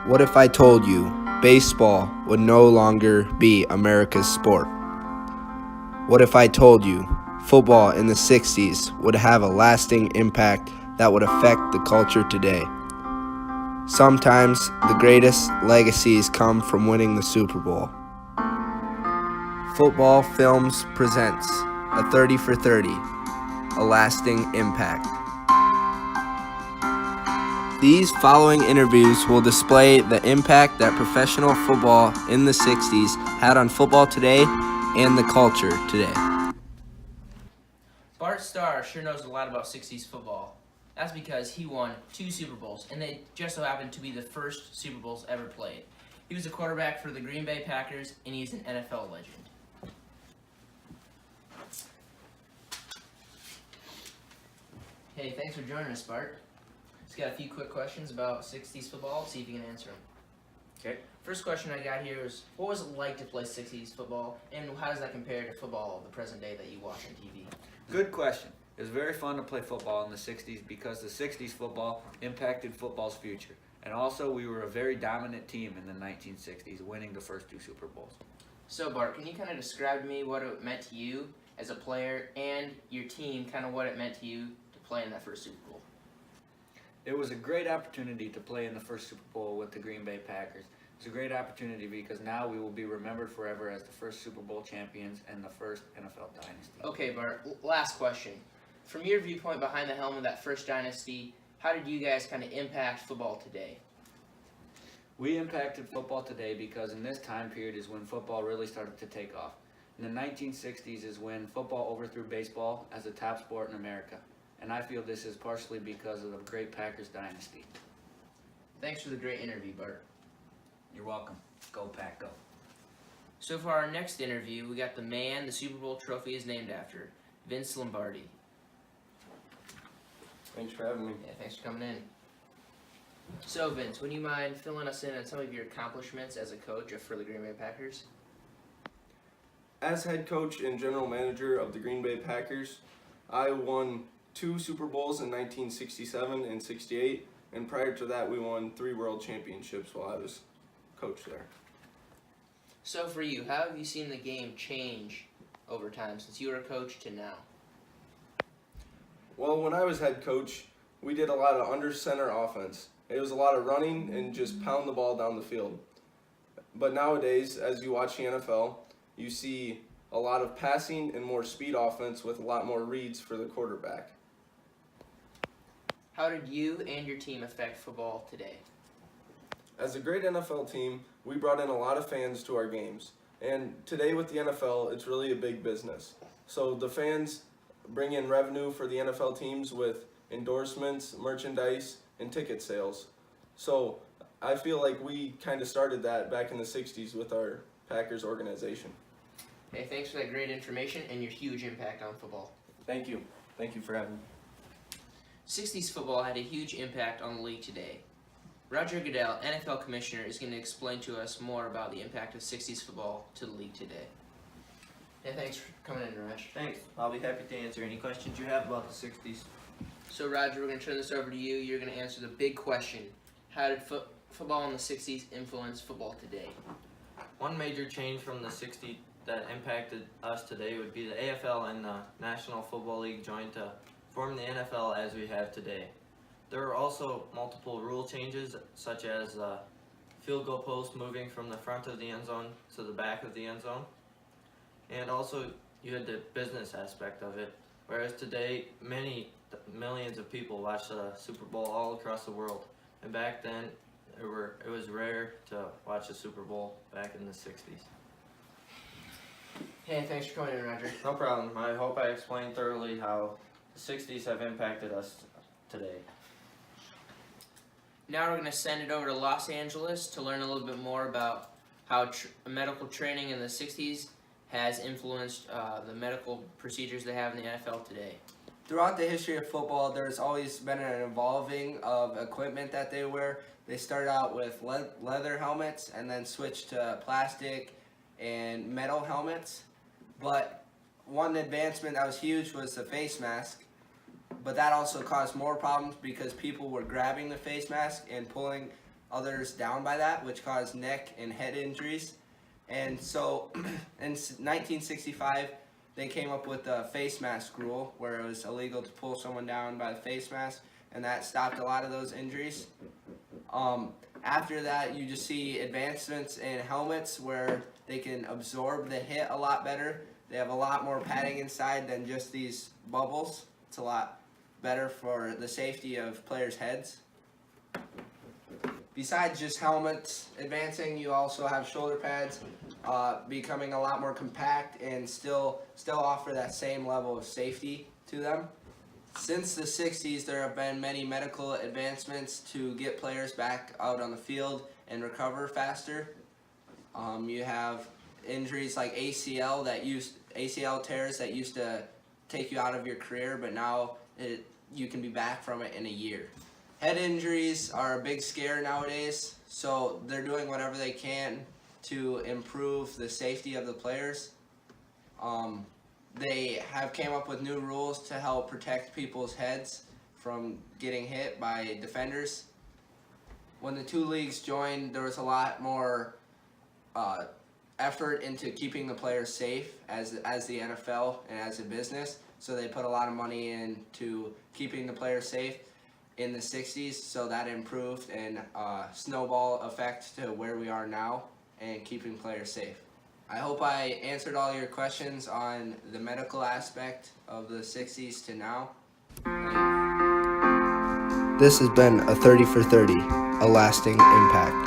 What if I told you baseball would no longer be America's sport? What if I told you football in the 60s would have a lasting impact that would affect the culture today? Sometimes the greatest legacies come from winning the Super Bowl. Football Films presents a 30 for 30, a lasting impact. These following interviews will display the impact that professional football in the 60s had on football today and the culture today. Bart Starr sure knows a lot about 60s football. That's because he won 2 Super Bowls, and they just so happened to be the first Super Bowls ever played. He was a quarterback for the Green Bay Packers, and he's an NFL legend. Hey, thanks for joining us, Bart. Just got a few quick questions about 60s football. See if you can answer them. Okay. First question I got here is, what was it like to play 60s football, and how does that compare to football of the present day that you watch on TV? Good question. It was very fun to play football in the 60s because the 60s football impacted football's future. And also, we were a very dominant team in the 1960s, winning the first 2 Super Bowls. So, Bart, can you kind of describe to me what it meant to you as a player and your team, kind of what it meant to you to play in that first Super Bowl? It was a great opportunity to play in the first Super Bowl with the Green Bay Packers. It's a great opportunity because now we will be remembered forever as the first Super Bowl champions and the first NFL dynasty. Okay, Bart, last question. From your viewpoint behind the helm of that first dynasty, how did you guys kind of impact football today? We impacted football today because in this time period is when football really started to take off. In the 1960s is when football overthrew baseball as the top sport in America. And I feel this is partially because of the great Packers dynasty. Thanks for the great interview, Bart. You're welcome. Go Pack, go. So for our next interview, we got the man the Super Bowl trophy is named after, Vince Lombardi. Thanks for having me. Yeah, thanks for coming in. So Vince, would you mind filling us in on some of your accomplishments as a coach for the Green Bay Packers? As head coach and general manager of the Green Bay Packers, I won 2 Super Bowls in 1967 and 68, and prior to that we won 3 world championships while I was coach there. So for you, how have you seen the game change over time since you were a coach to now? Well, when I was head coach, we did a lot of under center offense. It was a lot of running and just pound the ball down the field. But nowadays, as you watch the NFL, you see a lot of passing and more speed offense with a lot more reads for the quarterback. How did you and your team affect football today? As a great NFL team, we brought in a lot of fans to our games. And today with the NFL, it's really a big business. So the fans bring in revenue for the NFL teams with endorsements, merchandise, and ticket sales. So I feel like we kind of started that back in the 60s with our Packers organization. Hey, thanks for that great information and your huge impact on football. Thank you. Thank you for having me. 60s football had a huge impact on the league today. Roger Goodell, NFL Commissioner, is going to explain to us more about the impact of 60s football to the league today. Hey, thanks for coming in, Raj. Thanks. I'll be happy to answer any questions you have about the 60s. So, Roger, we're going to turn this over to you. You're going to answer the big question. How did football in the 60s influence football today? One major change from the 60s that impacted us today would be the AFL and the National Football League joined to form the NFL as we have today. There are also multiple rule changes, such as field goal post moving from the front of the end zone to the back of the end zone. And also, you had the business aspect of it, whereas today, millions of people watch the Super Bowl all across the world. And back then, it was rare to watch a Super Bowl back in the 60s. Hey, thanks for coming in, Roger. No problem. I hope I explained thoroughly how the 60s have impacted us today. Now we're going to send it over to Los Angeles to learn a little bit more about how medical training in the 60s has influenced the medical procedures they have in the NFL today. Throughout the history of football, there's always been an evolving of equipment that they wear. They started out with leather helmets and then switched to plastic and metal helmets. But one advancement that was huge was the face mask. But that also caused more problems because people were grabbing the face mask and pulling others down by that, which caused neck and head injuries. And so in 1965, they came up with the face mask rule, where it was illegal to pull someone down by the face mask, and that stopped a lot of those injuries. After that, you just see advancements in helmets where they can absorb the hit a lot better. They have a lot more padding inside than just these bubbles. It's a lot better for the safety of players' heads. Besides just helmets advancing, you also have shoulder pads becoming a lot more compact and still offer that same level of safety to them. Since the 60s, there have been many medical advancements to get players back out on the field and recover faster. You have injuries like ACL tears that used to take you out of your career, but now you can be back from it in a year. Head injuries are a big scare nowadays, so they're doing whatever they can to improve the safety of the players. They have came up with new rules to help protect people's heads from getting hit by defenders. When the two leagues joined, there was a lot more effort into keeping the players safe as the NFL and as a business. So they put a lot of money into keeping the players safe in the 60s, so that improved and snowball effect to where we are now and keeping players safe. I hope I answered all your questions on the medical aspect of the 60s to now. This has been a 30 for 30, a lasting impact.